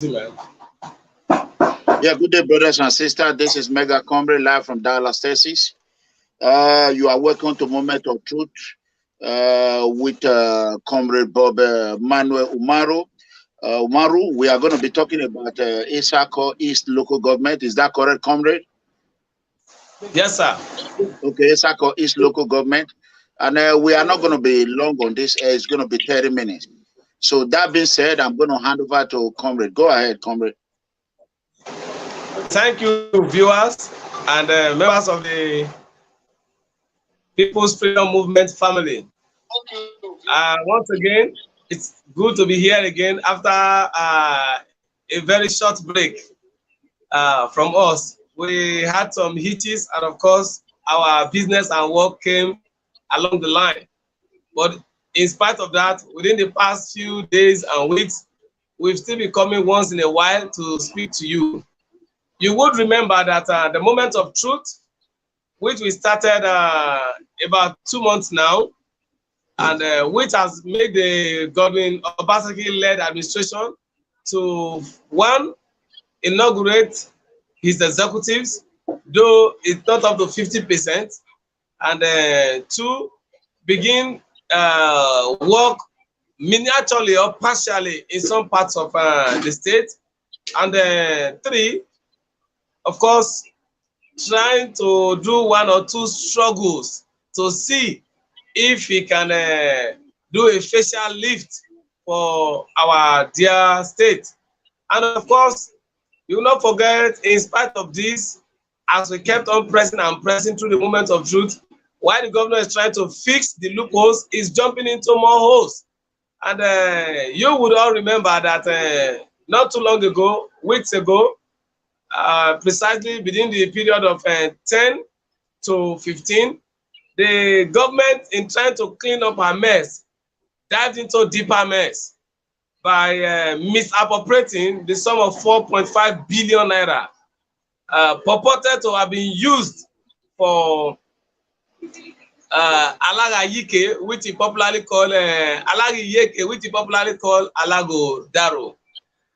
man. Yeah, good day, brothers and sisters. This is MEGACOMRADE live from Dallas, Texas. You are welcome to Moment of Truth with Comrade Bob Manuel Umaru. We are going to be talking about Etsako East local government. Is that correct, Comrade? Yes, sir. Okay, Etsako East local government. And we are not going to be long on this. It's going to be 30 minutes. So that being said, I'm going to hand over to Comrade. Go ahead, Comrade. Thank you, viewers and members of the People's Freedom Movement family. Once again, it's good to be here again after a very short break from us. We had some hitches, and of course, our business and work came along the line. But in spite of that, within the past few days and weeks, we've still been coming once in a while to speak to you. You would remember that the Moment of Truth, which we started about 2 months now, and which has made the Godwin Obaseki-led administration to, one, inaugurate his executives, though it's not up to 50%, and two, begin work miniaturely or partially in some parts of the state, and three, of course, trying to do 1 or 2 struggles to see if he can do a facial lift for our dear state. And of course, you will not forget, in spite of this, as we kept on pressing and pressing through the Moment of Truth, while the governor is trying to fix the loopholes, he's jumping into more holes. And you would all remember that not too long ago, weeks ago, precisely within the period of 10 to 15, the government, in trying to clean up her mess, dived into deeper mess by misappropriating the sum of 4.5 billion naira, purported to have been used for Alaga Yike, which he popularly called Alagi Yeke, which he popularly called Alago Daro.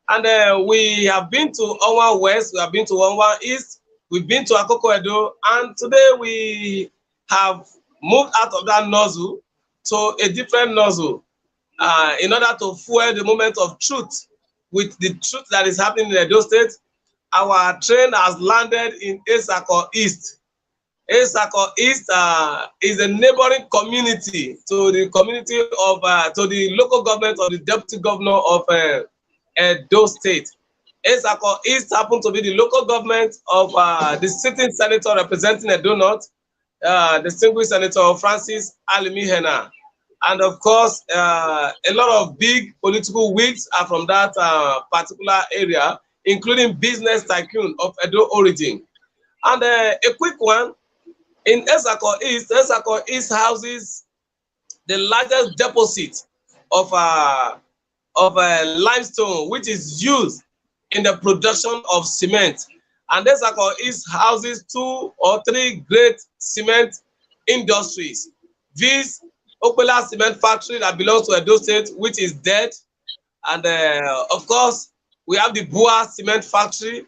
And we have been to Owa West, we have been to Owa East, we've been to Akoko Edo, and today we have moved out of that nozzle to a different nozzle in order to fuel the Moment of Truth with the truth that is happening in Edo State. Our train has landed in Etsako East. Etsako East is a neighboring community to the community of, to the local government of the deputy governor of Edo State. Etsako East happened to be the local government of the sitting senator representing Edo North, distinguished Senator Francis Alimihena. And of course, a lot of big political wigs are from that particular area, including business tycoon of Edo origin. And a quick one, in Etsako East houses the largest deposit of limestone, which is used in the production of cement. And Etsako East houses 2 or 3 great cement industries. This Okpella cement factory that belongs to Edo State, which is dead. And of course, we have the Bua cement factory.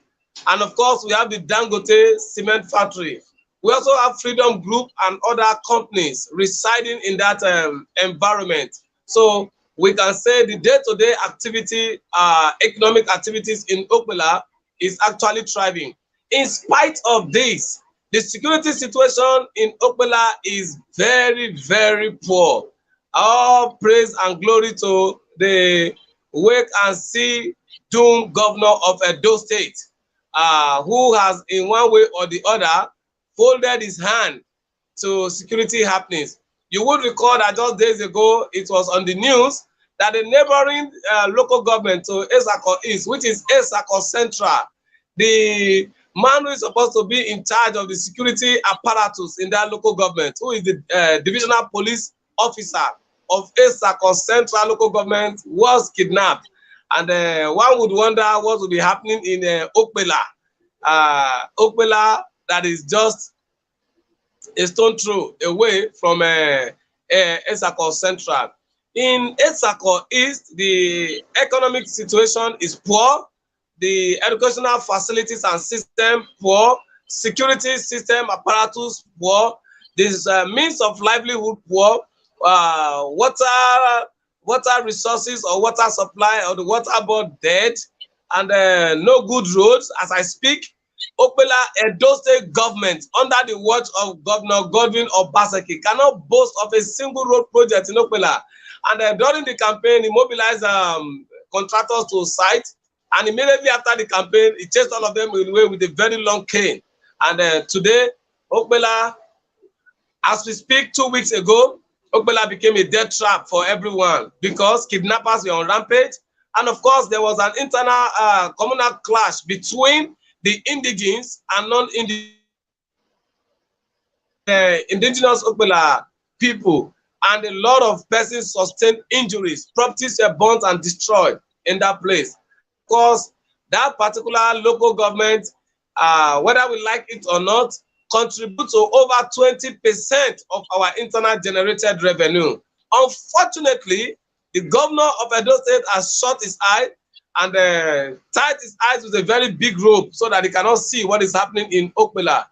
And of course, we have the Dangote cement factory. We also have Freedom Group and other companies residing in that environment. So we can say the day-to-day activity, economic activities in Okpella is actually thriving. In spite of this, the security situation in Okpella is very, very poor. All praise and glory to the wait and see doom governor of Edo State, who has in one way or the other folded his hand to security happenings. You would recall that just days ago, it was on the news that the neighboring local government to Etsako East, which is Etsako Central, the man who is supposed to be in charge of the security apparatus in that local government, who is the divisional police officer of Etsako Central local government, was kidnapped. And one would wonder what will be happening in Okpella. Okpella that is just a stone throw away from Etsako Central. In Etsako East, the economic situation is poor. the educational facilities and system poor, security system apparatus poor, this means of livelihood poor, water resources or water supply or the water board dead, and no good roads. As I speak, Okpella Edo State government under the watch of Governor Godwin Obaseki cannot boast of a single road project in Okpella. And during the campaign, he mobilized contractors to site, and immediately after the campaign, he chased all of them away with a very long cane. And today, Okpella, as we speak, 2 weeks ago, Okpella became a death trap for everyone because kidnappers were on rampage. And of course, there was an internal communal clash between the indigenes and non-indigenous indigenous Okpella people. And a lot of persons sustained injuries. Properties were burnt and destroyed in that place. Of course, that particular local government, whether we like it or not, contribute to over 20% of our internal generated revenue. Unfortunately, the governor of Edo State has shut his eye and tied his eyes with a very big rope so that he cannot see what is happening in Okpella.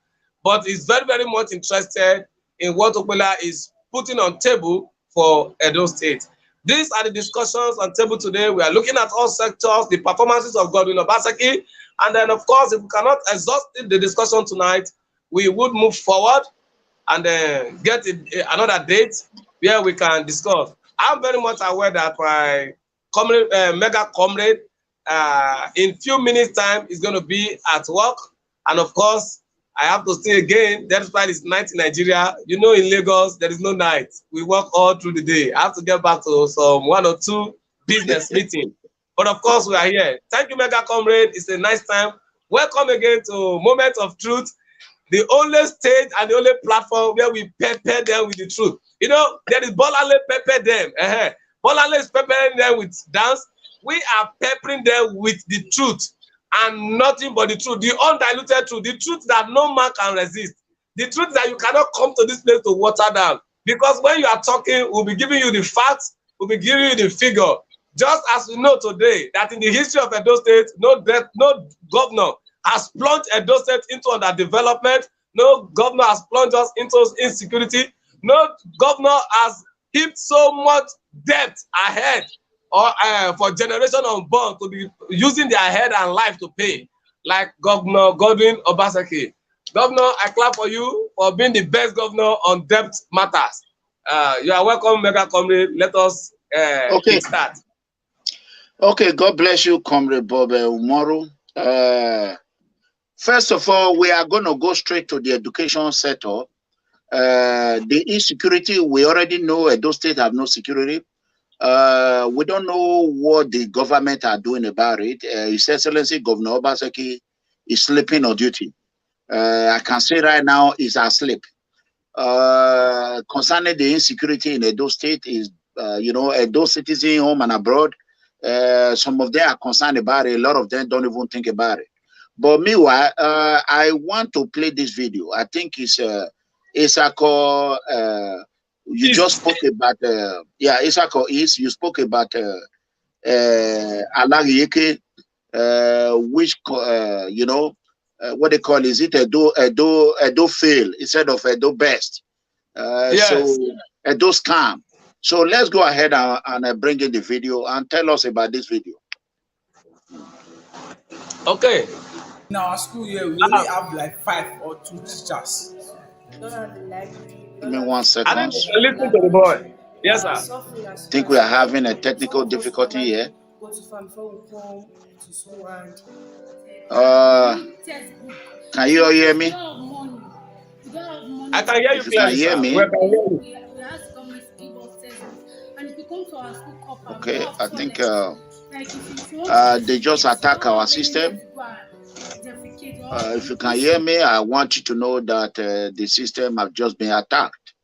But he's very, very much interested in what Okpella is putting on table for Edo State. These are the discussions on table today. We are looking at all sectors, the performances of Godwin Obaseki, and then, of course, if we cannot exhaust the discussion tonight, we would move forward and get another date where we can discuss. I'm very much aware that my comrade, mega comrade, in few minutes' time is going to be at work, and of course, I have to say again, despite it's night in Nigeria, you know, in Lagos, there is no night. We work all through the day. I have to get back to some 1 or 2 business meetings. But of course, we are here. Thank you, Mega Comrade. It's a nice time. Welcome again to Moment of Truth, the only stage and the only platform where we pepper them with the truth. You know, there is Bolale pepper them. Bolale is peppering them with dance. We are peppering them with the truth. And nothing but the truth, the undiluted truth, the truth that no man can resist, the truth that you cannot come to this place to water down. Because when you are talking, we'll be giving you the facts, we'll be giving you the figure. Just as we know today that in the history of Edo State, no governor has plunged Edo State into underdevelopment, no governor has plunged us into insecurity, no governor has heaped so much debt ahead or for generation unborn to be using their head and life to pay, like Governor Godwin Obaseki. Governor, I clap for you for being the best governor on debt matters. You are welcome, Mega Comrade. Let us start. Okay, God bless you, Comrade Bob Umaru. First of all, we are going to go straight to the education sector. The insecurity, we already know Edo State have no security. We don't know what the government are doing about it. His Excellency Governor Obaseki is sleeping on duty. I can say right now he's asleep. Concerning the insecurity in Edo State is, you know, Edo citizens home and abroad. Some of them are concerned about it. A lot of them don't even think about it. But meanwhile, I want to play this video. I think it's Etsako. You just spoke about Etsako is you spoke about Alagiyeke, which you know what they call is it Edo fail instead of Edo best. Yes. So Edo scam. So let's go ahead and bring in the video and tell us about this video. Okay. In our school here, we only have like 5 or 2 teachers. We don't have the library. Give me 1 second. I think listen to the boy. Yes, sir. I think we are having a technical difficulty here. Go to farm before we come to school and can you all hear me? I can hear you clearly, hear me. Okay, I think they just attack our system. If you can hear me, I want you to know that the system have just been attacked.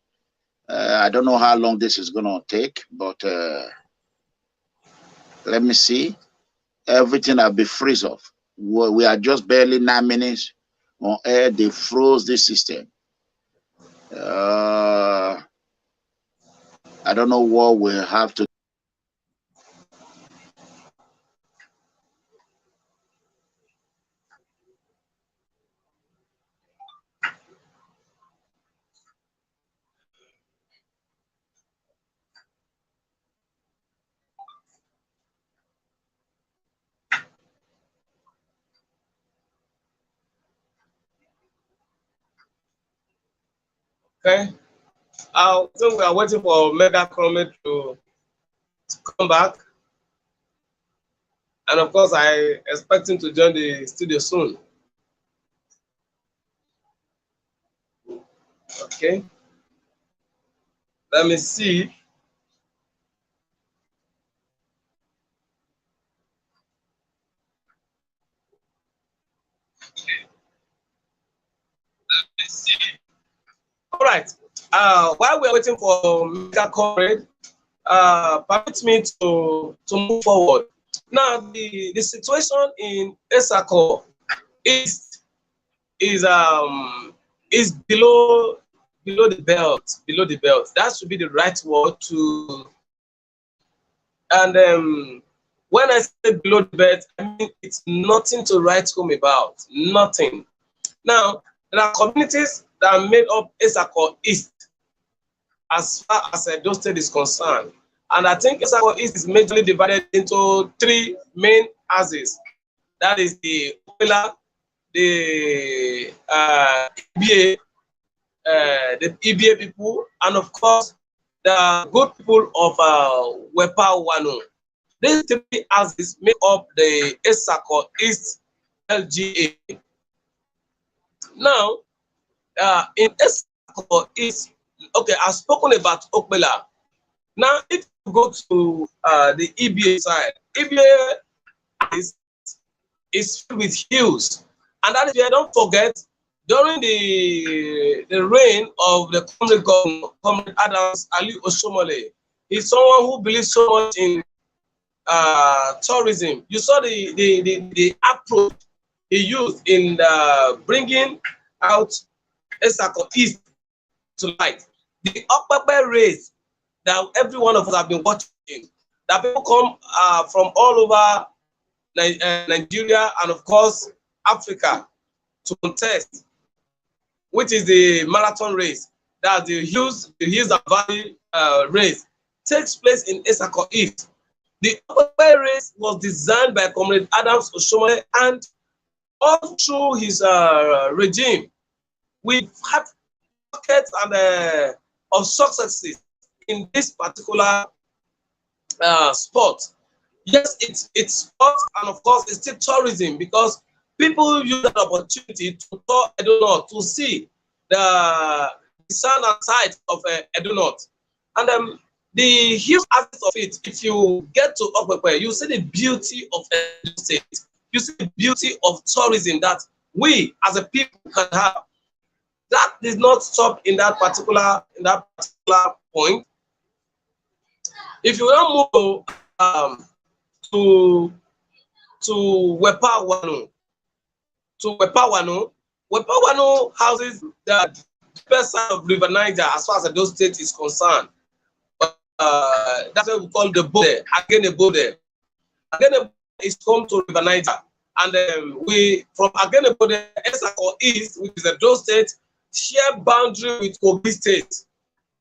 I don't know how long this is going to take, but let me see. Everything will be freeze off. We are just barely 9 minutes on air. They froze the system. I don't know what we have to. Okay. I think we are waiting for MEGACOMRADE to come back. And of course, I expect him to join the studio soon. Okay. Let me see. All right. While we're waiting for MEGACOMRADE, permit me to move forward. Now, the situation in Etsako is below the belt, below the belt. That should be the right word to. And when I say below the belt, I mean it's nothing to write home about. Nothing. Now, there are communities that are made up Etsako East as far as Edo State is concerned. And I think Etsako East is majorly divided into three main axes. That is the Okpella, the EBA people, and of course, the good people of Wepa Wano. These three axes make up the Etsako East LGA. Now, in Etsako East, okay, I've spoken about Okpella. Now, if you go to the EBA side, EBA is filled with hills. And that is where, don't forget, during the reign of the Comrade Adams Ali Osomole, he's someone who believes so much in tourism. You saw the approach he used in bringing out Etsako East to light. The Okpella race that every one of us have been watching, that people come from all over Nigeria and of course Africa to contest, which is the marathon race, that the Hills and Valley race takes place in Etsako East. The Okpella race was designed by Comrade Adams Osomole, and all through his regime, we've had pockets and of successes in this particular sport. Yes, it's sport, and of course, it's still tourism, because people use that opportunity to tour Edo North, to see the sound and sight of Edo North. And the huge aspect of it, if you get to Okpella, you see the beauty of Edo State. You see the beauty of tourism that we as a people can have. That did not stop in that particular point. If you now move to Wepa Wano, Wepa Wano houses the best side of River Niger as far as Edo State is concerned. That's what we call the border. Again, is home to River Niger, and we from Agenebode, Etsako East, which is Edo State, share boundary with Kogi State.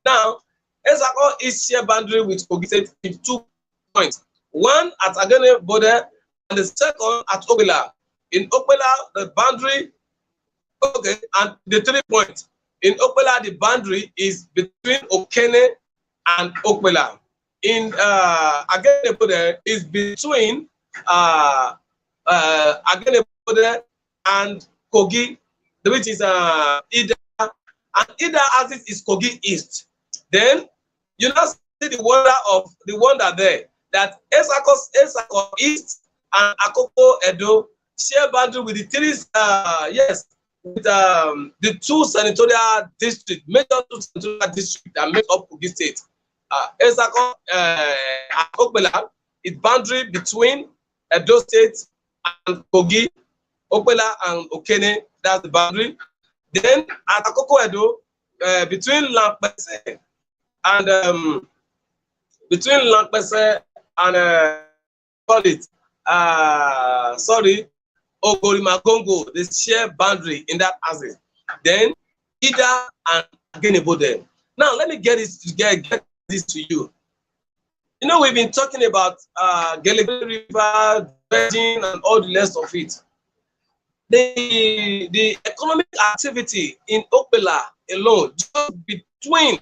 Now, Etsako East share boundary with Kogi State in 2 points. One at Agenebode, and the second at Okpella. In Okpella, the boundary, okay, and the 3 points. In Okpella, the boundary is between Okene and Okpella. In Agenebode is between Agenebode and Kogi, which is Ida, and Ida as it is Kogi East. Then you now see the wonder there that Etsako East and Akoko Edo share boundary with the three with the 2 senatorial districts, major 2 senatorial districts that make up Kogi State. Etsako Okpella is boundary between Edo State and Kogi, Okpella and Okene, that's the boundary. Then at Akoko Edo, between Lampese and call it Ogorimagongo, they share boundary in that axis. Then Ida and Agenebode. Now let me get this to you. You know, we've been talking about Gelebe River, dredging, and all the rest of it. the economic activity in Okpella alone, just between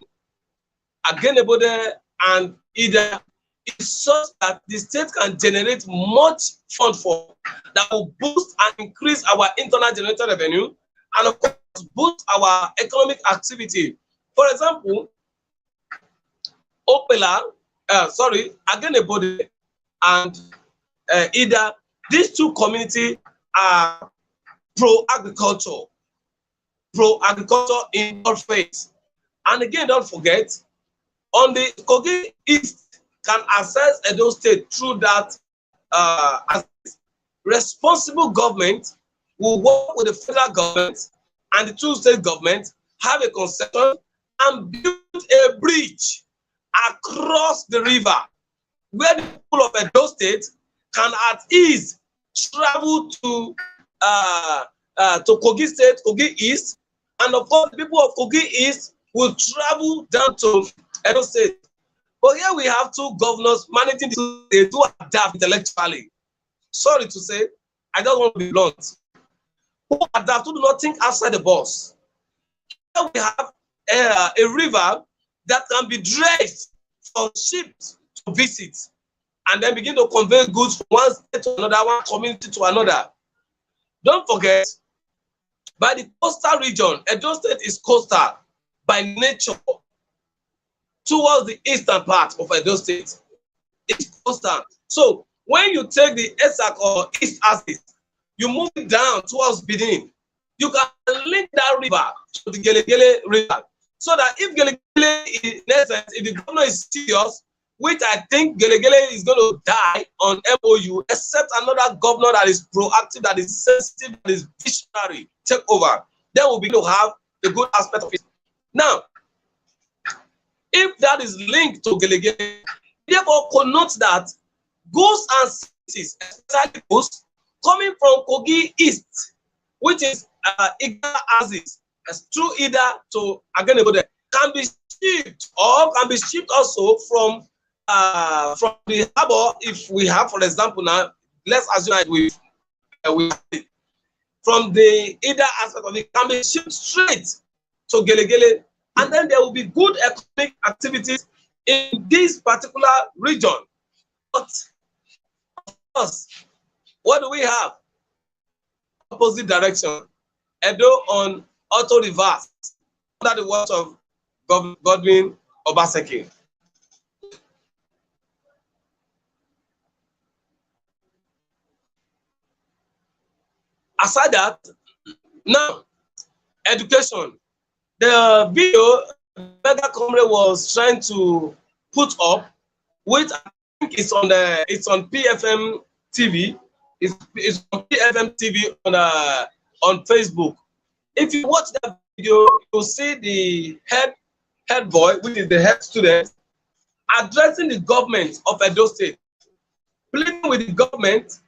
Agenebode and Ida, is such that the state can generate much fund for that will boost and increase our internal generated revenue and of course boost our economic activity. For example, Okpella, Agenebode and Ida, these two communities are pro-agriculture in all faiths. And again, don't forget, on the Kogi East can access Edo State through that responsible government will work with the federal government and the two state governments, have a concession and build a bridge across the river where the people of Edo State can at ease travel to Kogi State, Kogi East, and of course the people of Kogi East will travel down to Edo State. But here we have two governors managing they do adapt intellectually. Sorry to say, I don't want to be blunt. Who adapt, who do not think outside the box. Here we have a river that can be dredged for ships to visit and then begin to convey goods from one state to another, one community to another. Don't forget, by the coastal region, Edo State is coastal by nature towards the eastern part of Edo State. It's coastal. So when you take the Etsako east axis, you move it down towards Benin, you can link that river to the Gelegele River. So that if Gelegele, in essence, if the governor is serious, which I think Gelegele is going to die on MOU, except another governor that is proactive, that is sensitive, that is visionary, take over, then we'll begin to have the good aspect of it. Now, if that is linked to Gelegele, therefore connote that goods and cities, especially goods, coming from Kogi East, which is Iga Aziz, through Ida to Agenebode, can be shipped or can be shipped also from the harbor. If we have, for example, now let's assume that we from the Ida aspect of it can be shipped straight to Gelegele, and then there will be good economic activities in this particular region. But of course, what do we have? Opposite direction. Edo on auto reverse under the watch of Godwin Obaseki. Aside that, now education. The video MEGACOMRADE was trying to put up, which I think is on PFM TV. It's on PFM TV on Facebook. If you watch that video, you'll see the head boy, which is the head student, addressing the government of Edo State, pleading with the government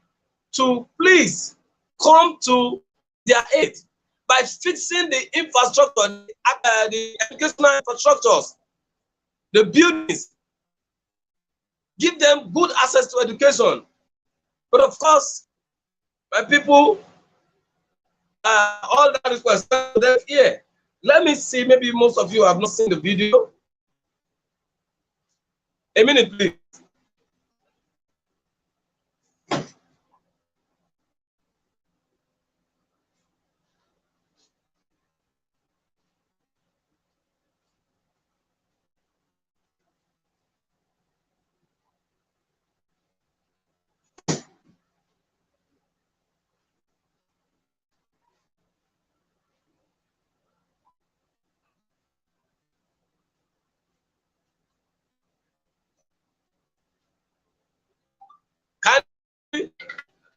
to please come to their aid by fixing the infrastructure, the educational infrastructures, the buildings, give them good access to education. But of course, my people, all that request them here. Let me see, maybe most of you have not seen the video. A minute, please.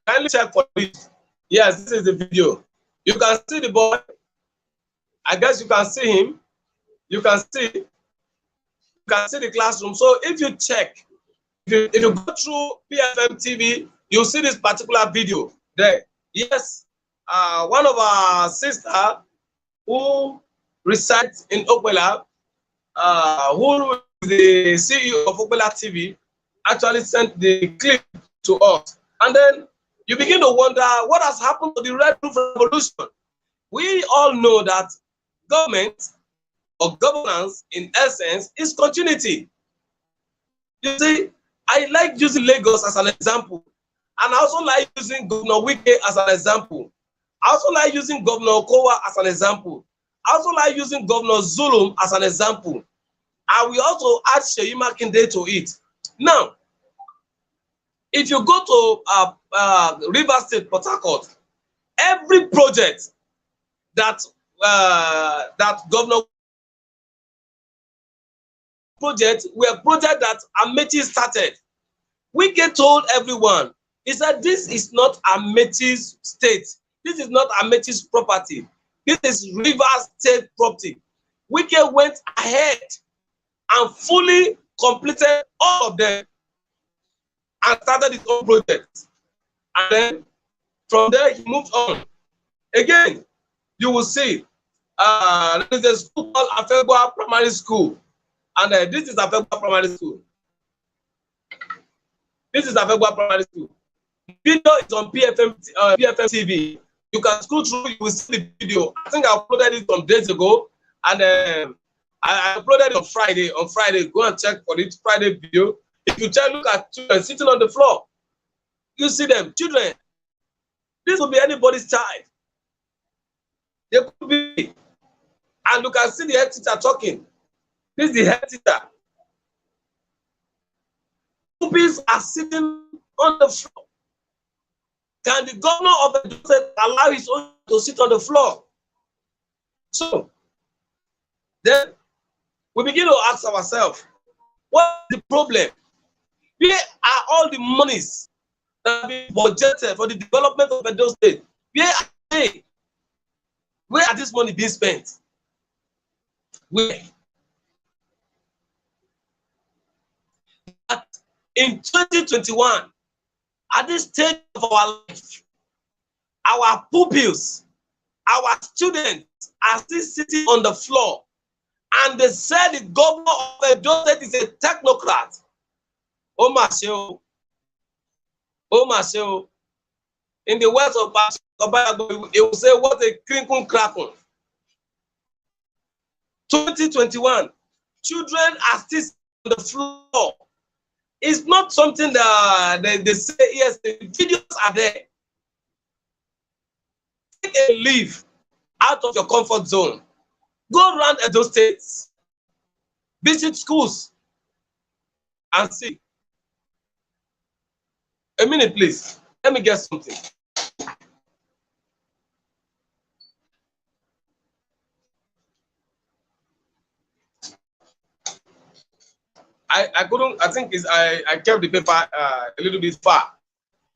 Kindly check for this. Yes, this is the video. You can see the boy. I guess you can see him. You can see the classroom. So if you check, if you go through PFM TV, you'll see this particular video there. Yes, one of our sisters who resides in Okpella, who is the CEO of Okpella TV, actually sent the clip to us. And then you begin to wonder what has happened to the Red Roof Revolution. We all know that government or governance, in essence, is continuity. You see, I like using Lagos as an example, and I also like using Governor Wike as an example. I also like using Governor Okowa as an example. I also like using Governor Zulum as an example. And we also add Seyi Makinde to it. Now, if you go to River State, Port Harcourt, every project that Governor project were projects that Amechi started. We get told everyone is that this is not Amechi's state. This is not Amechi's property. This is River State property. Wike went ahead and fully completed all of them and started his own project. And then from there he moved on. Again, you will see there is a school called Afegwa Primary School. And this is Afegwa Primary School. This is Afegwa Primary School. The video is on PFM TV. You can scroll through, you will see the video. I think I uploaded it some days ago, and I uploaded it on Friday. On Friday, go and check for it. Friday video. If you check, look at children sitting on the floor. You see them, children. This will be anybody's child. They could be, and you can see the head teacher talking. This is the head teacher. Pupils are sitting on the floor. Can the governor of the state allow his own to sit on the floor? So then we begin to ask ourselves, what is the problem? Where are all the monies that have been budgeted for the development of Edo State? Where are they? Where are this money being spent? Where? In 2021, at this stage of our life, our pupils, our students are still sitting on the floor, and they said the governor of Edo State is a technocrat. Oh, Marcel. Oh, Marcel. In the words of Okpella, it will say, what a crinkle crackle. 2021, children are still on the floor. It's not something that they say, yes, the videos are there. Take a leave out of your comfort zone. Go around Edo State. Visit schools and see. A minute, please. Let me get something. I couldn't, I think I kept the paper a little bit far.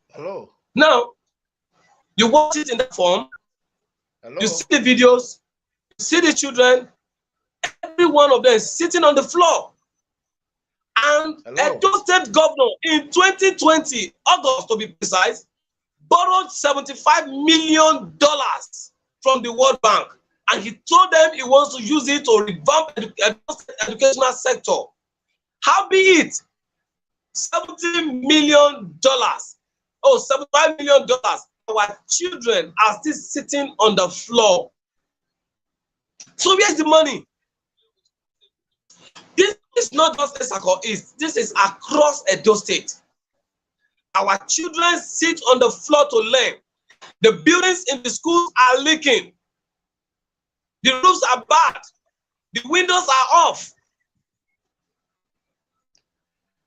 Hello. Now, you watch it in that form. Hello. You see the videos, you see the children, every one of them sitting on the floor. And Edo State governor in 2020, August to be precise, borrowed $75 million from the World Bank. And he told them he wants to use it to revamp the educational sector. How be it? $70 million. Oh, $75 million. Our children are still sitting on the floor. So where's the money? This is not just Etsako East. This is across Edo State. Our children sit on the floor to learn. The buildings in the schools are leaking. The roofs are bad. The windows are off.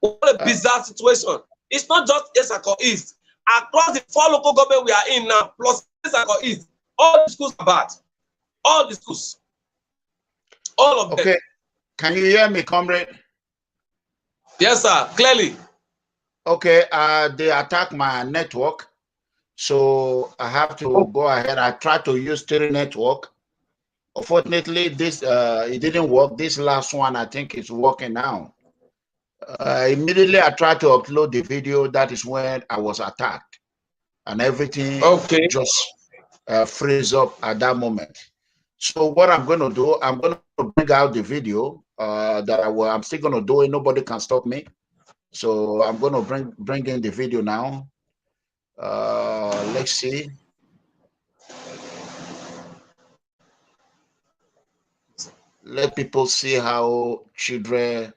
What a bizarre situation. It's not just Etsako East. Across the 4 local government we are in now, plus Etsako East, all the schools are bad. All the schools. All of them. Okay. Can you hear me, comrade? Yes, sir. Clearly. Okay. They attacked my network. So I have to go ahead. I tried to use Terry network. Unfortunately, this it didn't work. This last one, I think, is working now. Immediately I tried to upload the video. That is when I was attacked, and everything just freeze up at that moment. So what I'm going to do, I'm going to bring out the video that I'm still going to do it. Nobody can stop me. So I'm going to bring in the video now. Let's see. Let people see how children,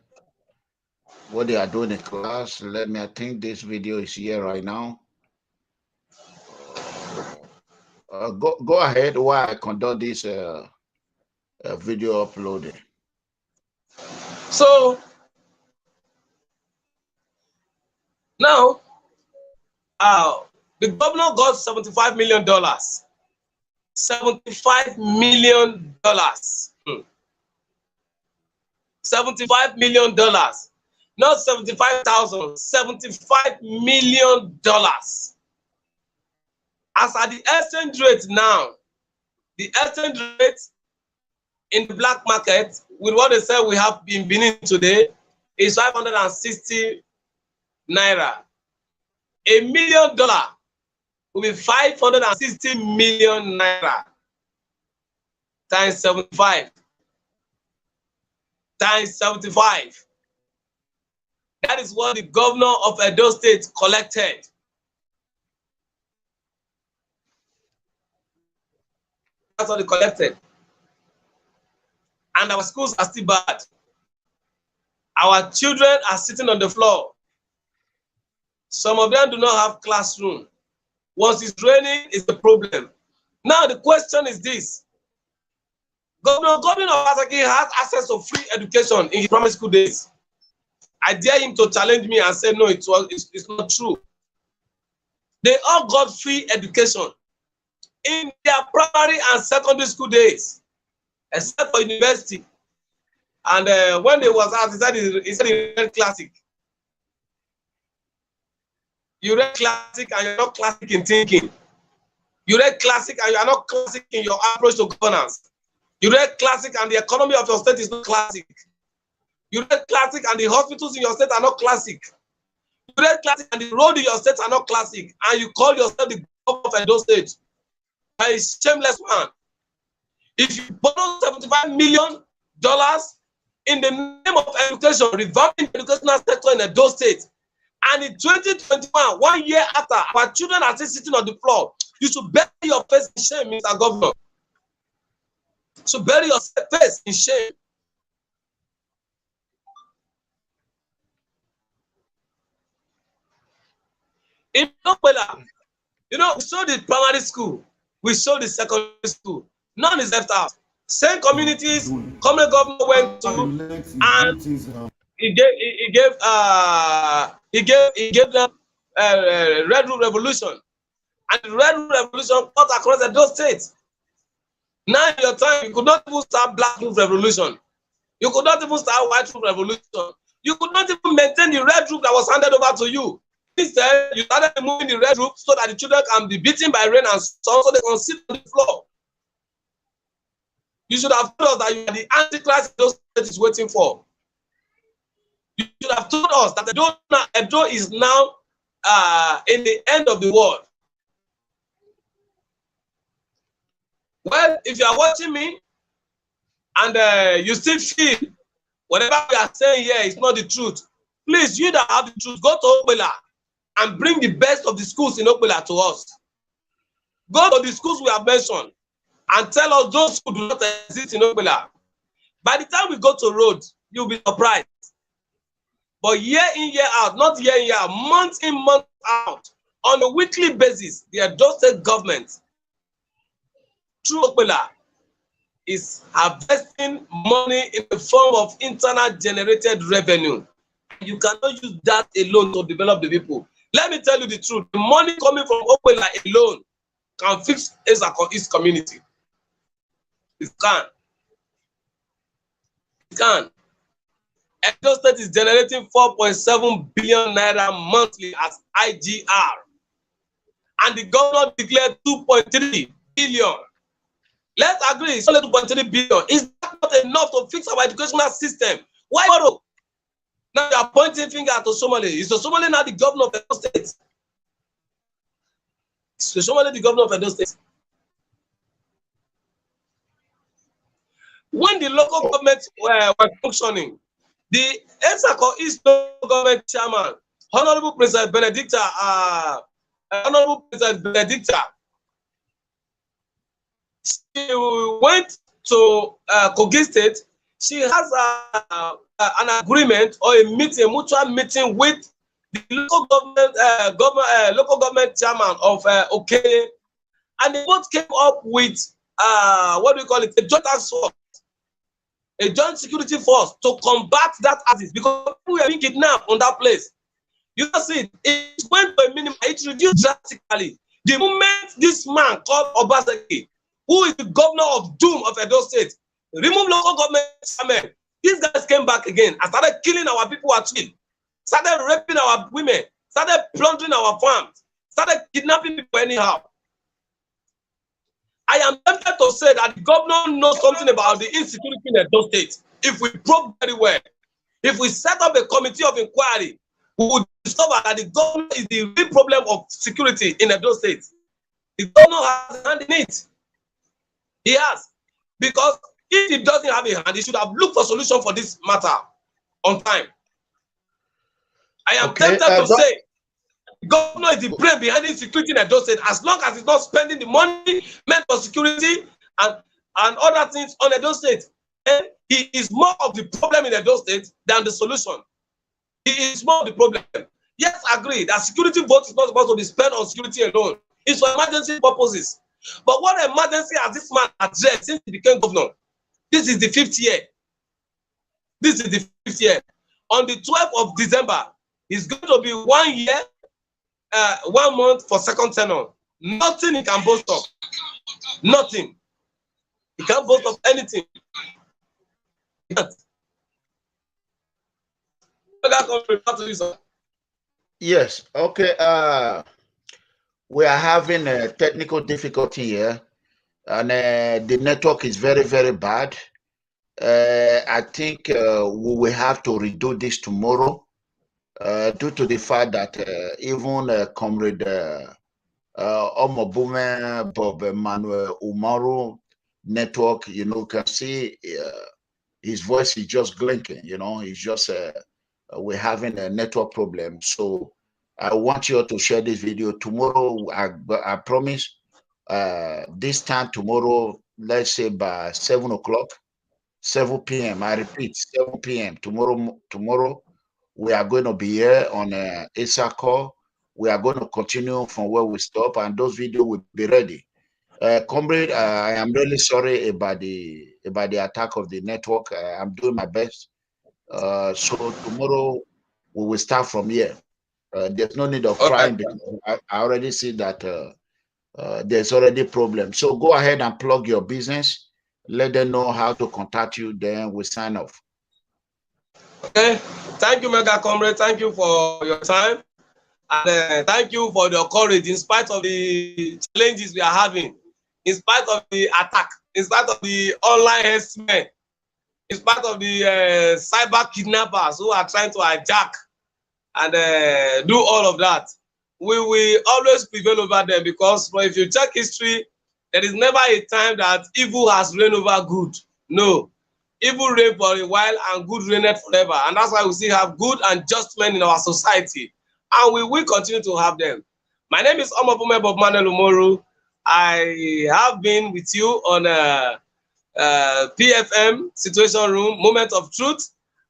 what they are doing in class. Let me, I think this video is here right now. Go ahead while I conduct this video uploading. So now, the governor got $75 million. $75 million. $75 million. Not 75,000, $75 million. As at the exchange rate now, the exchange rate in the black market, with what they say we have been Benin today, is 560 naira. $1 million will be 560 million naira times 75 times 75. That is what the governor of Edo State collected. That's what they collected. And our schools are still bad. Our children are sitting on the floor. Some of them do not have classroom. Once it's raining, it's the problem. Now the question is this. Governor of Etsako has access to free education in his primary school days. I dare him to challenge me and say, no, it's not true. They all got free education in their primary and secondary school days, except for university. And when they was asked, he said he read classic. You read classic and you're not classic in thinking. You read classic and you are not classic in your approach to governance. You read classic and the economy of your state is not classic. You read classic and the hospitals in your state are not classic. You read classic and the road in your state are not classic. And you call yourself the governor of Edo State. You are a shameless man. If you borrow $75 million in the name of education, revamping the educational sector in Edo State, and in 2021, 1 year after, our children are still sitting on the floor, you should bury your face in shame, Mr. Governor. You should bury your face in shame. In Okpella, you know, we saw the primary school, we saw the secondary school. None is left out. Same communities, common government went to, and he gave them Red Room Revolution, and the Red Room Revolution cut across those states. Now in your time, you could not even start Black Room Revolution. You could not even start White Room Revolution. You could not even maintain the Red Room that was handed over to you. Instead, you started moving the Red Room so that the children can be beaten by rain and sun, so they can sit on the floor. You should have told us that you are the Antichrist those states is waiting for. You should have told us that Edo is now in the end of the world. Well, if you are watching me and you still feel whatever we are saying here is not the truth, please, you that have the truth, go to Okpella and bring the best of the schools in Okpella to us. Go to the schools we have mentioned and tell us those who do not exist in Okpella. By the time we go to road, you'll be surprised. But year in, year out, not year in, year out, month in, month out, on a weekly basis, the Edo State government, through Okpella, is harvesting money in the form of internal generated revenue. You cannot use that alone to develop the people. Let me tell you the truth. The money coming from Okpella alone can fix Etsako East community. It can. It can. Edo State is generating 4.7 billion naira monthly as IGR. And the governor declared 2.3 billion. Let's agree, it's only 2.3 billion. Is that not enough to fix our educational system? Why borrow? Now you are pointing finger to Somali. Is the Somali now the governor of Edo State? Is the Somali the governor of Edo State? When the local government were functioning, the Etsako East local government chairman, Honorable President Benedicta Honorable President Benedicta, she went to Kogi State. She has an agreement or a meeting, a mutual meeting with the local government chairman of Okpella, and they both came up with what do we call it, a joint task force, a joint security force to combat that axis, because people were being kidnapped on that place. You see, it went to a minimum, it reduced drastically. The moment this man called Obaseki, who is the governor of Doom of Edo State, removed local government chairman, these guys came back again and started killing our people at will, started raping our women, started plundering our farms, started kidnapping people anyhow. I am tempted to say that the governor knows something about the insecurity in Edo State. If we probe very well, if we set up a committee of inquiry, we would discover that the governor is the real problem of security in Edo State. The governor has a hand in it. He has. Because if he doesn't have a hand, he should have looked for solution for this matter on time. I am tempted to say the governor is the brain behind insecurity in Edo State. As long as he's not spending the money meant for security and other things on Edo State, and he is more of the problem in Edo State than the solution. He is more of the problem. Yes, I agree that security vote is not supposed to be spent on security alone. It's for emergency purposes. But what emergency has this man addressed since he became governor? This is the 5th year. This is the 5th year. On the 12th of December, it's going to be 1 year, 1 month for second tenure. Nothing he can boast of. Nothing. He can't boast of anything. Yes. Okay. We are having a technical difficulty here, and the network is very, very bad. I think we will have to redo this tomorrow due to the fact that even Comrade Omobume Bob Emmanuel Umaru network, you know, can see his voice is just blinking, you know, he's just, we're having a network problem. So I want you to share this video tomorrow. I promise this time tomorrow, let's say by 7 o'clock, 7 p.m. I repeat, 7 p.m. Tomorrow, we are going to be here on Etsako. We are going to continue from where we stop, and those videos will be ready. Comrade, I am really sorry about the attack of the network. I'm doing my best. So tomorrow we will start from here. There's no need of crying because I already see that there's already a problem. So go ahead and plug your business. Let them know how to contact you. Then we sign off. Okay. Thank you, Mega Comrade. Thank you for your time. And thank you for your courage in spite of the challenges we are having, in spite of the attack, in spite of the online harassment, in spite of the cyber kidnappers who are trying to hijack and do all of that. We will always prevail over them, because if you check history, there is never a time that evil has reigned over good. No. Evil reigned for a while and good reigned forever. And that's why we still have good and just men in our society. And we will continue to have them. My name is Omobume Bob Manuel Umoru. I have been with you on PFM Situation Room, Moment of Truth.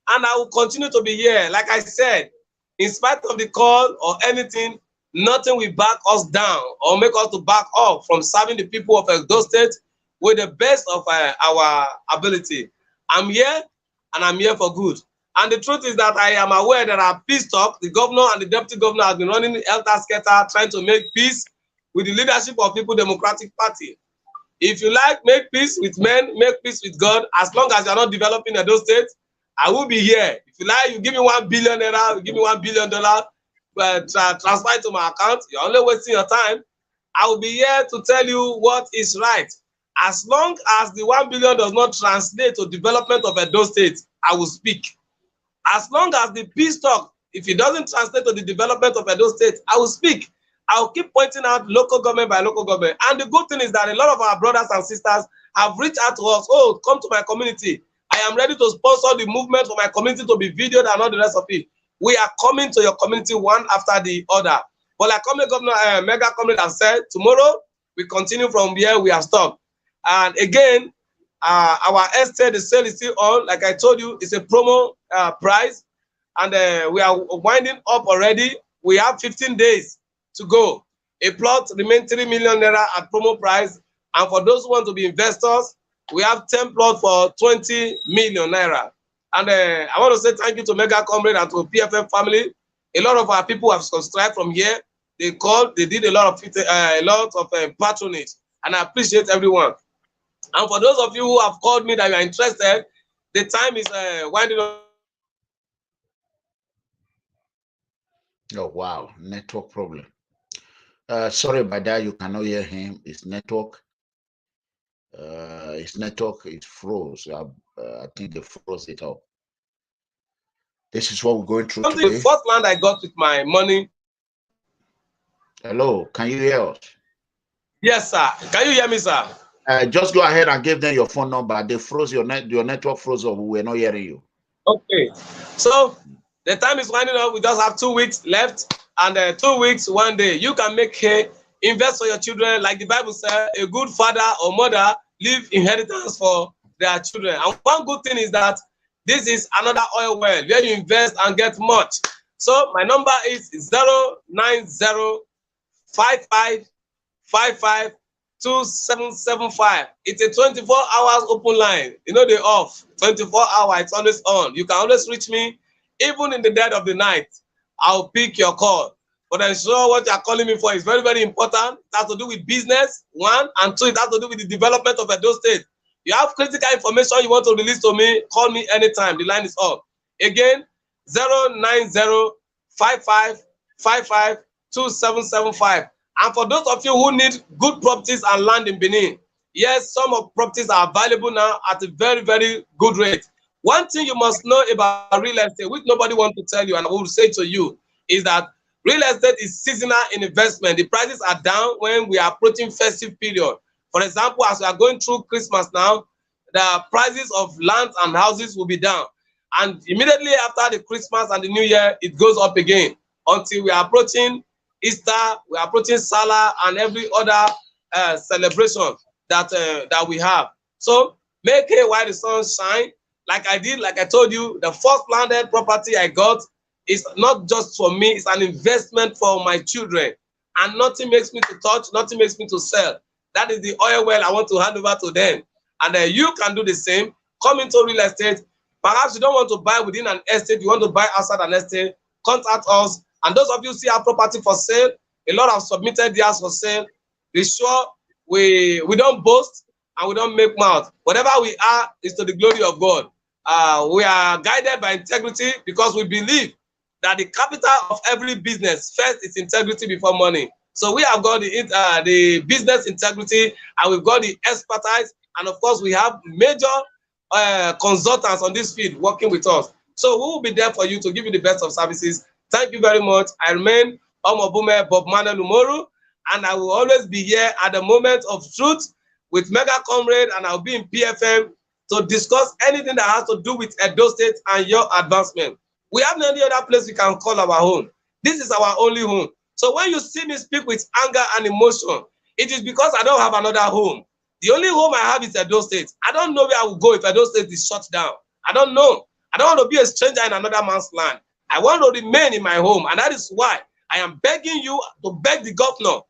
And I will continue to be here. Like I said, in spite of the call or anything, nothing will back us down or make us to back up from serving the people of Edo State with the best of our ability. I'm here, and I'm here for good. And the truth is that I am aware that our peace talk, the governor and the deputy governor have been running helter-skelter, trying to make peace with the leadership of People Democratic Party. If you like, make peace with men, make peace with God. As long as you're not developing Edo State, I will be here. If you like, you give me $1 billion, you give me $1 billion, but transfer it to my account. You're only wasting your time. I will be here to tell you what is right. As long as the $1 billion does not translate to development of Edo State, I will speak. As long as the peace talk, if it doesn't translate to the development of Edo State, I will speak. I will keep pointing out local government by local government. And the good thing is that a lot of our brothers and sisters have reached out to us. Oh, come to my community. I am ready to sponsor the movement for my community to be videoed and all the rest of it. We are coming to your community one after the other. But like Governor MEGACOMRADE has said, tomorrow we continue from where we have stopped. And again, our estate, the sale is still on. Like I told you, it's a promo price. And we are winding up already. We have 15 days to go. A plot remains 3 million naira at promo price. And for those who want to be investors, we have 10 plots for 20 million naira. And I want to say thank you to MEGACOMRADE and to PFM family. A lot of our people have subscribed from here. They called, they did a lot of patronage. And I appreciate everyone. And for those of you who have called me that you are interested, the time is winding up. Oh, wow. Network problem. Sorry about that. You cannot hear him. It's network. It froze. I think they froze it up. This is what we're going through today. The first land I got with my money. Hello, can you hear us? Yes, sir. Can you hear me, sir? Just go ahead and give them your phone number. They froze your network froze up. We're not hearing you. Okay. So the time is winding up. We just have 2 weeks left, and 2 weeks, 1 day. You can make hay, invest for your children, like the Bible says. A good father or mother leave inheritance for their children. And one good thing is that this is another oil well where you invest and get much. So my number is 09055552775. It's a 24 hours open line. You know, they off 24 hours. It's always on. You can always reach me, even in the dead of the night. I'll pick your call. But I'm sure what you're calling me for is very, very important. It has to do with business, 1, and 2, it has to do with the development of Edo State. You have critical information you want to release to me, call me anytime. The line is up. Again, 09055552775. And for those of you who need good properties and land in Benin, yes, some of properties are available now at a very, very good rate. One thing you must know about real estate, which nobody wants to tell you, and I will say to you, is that real estate is seasonal in investment. The prices are down when we are approaching festive period. For example, as we are going through Christmas now, the prices of lands and houses will be down. And immediately after the Christmas and the New Year, it goes up again until we are approaching Easter, we are approaching Salah and every other celebration that we have. So make hay while the sun shines. Like I did, like I told you, the first landed property I got is not just for me, it's an investment for my children. And nothing makes me to touch, nothing makes me to sell. That is the oil well I want to hand over to them. And you can do the same. Come into real estate. Perhaps you don't want to buy within an estate, you want to buy outside an estate, contact us. And those of you see our property for sale, a lot have submitted theirs for sale. Be sure we don't boast and we don't make mouth. Whatever we are is to the glory of God. We are guided by integrity because we believe that the capital of every business first is integrity before money. So we have got the business integrity, and we've got the expertise, and of course we have major consultants on this field working with us. So we will be there for you to give you the best of services. Thank you very much. I remain Omobume Bob Manuel Umoru, and I will always be here at the moment of truth with MEGACOMRADE, and I'll be in PFM to discuss anything that has to do with Edo State and your advancement. We have no any other place we can call our home. This is our only home. So when you see me speak with anger and emotion, it is because I don't have another home. The only home I have is Edo State. I don't know where I will go if Edo State is shut down. I don't know. I don't want to be a stranger in another man's land. I want to remain in my home, and that is why I am begging you to beg the governor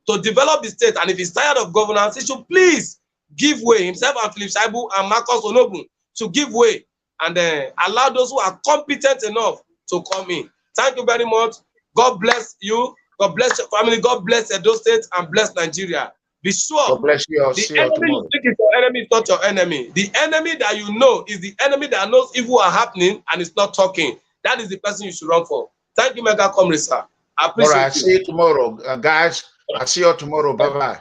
to develop the state. And if he's tired of governance, he should please give way. Himself and Philip Shaibu and Marcus Onogun to give way and allow those who are competent enough to come in. Thank you very much. God bless you. God bless your family. God bless Edo State and bless Nigeria. Be sure. God bless you. I'll see you enemy tomorrow. you think is your enemy is not your enemy. The enemy that you know is the enemy that knows evil are happening and is not talking. That is the person you should run for. Thank you, MEGACOMRADE, sir. I appreciate All right, you. see you tomorrow. Guys, I'll see you tomorrow. Bye-bye.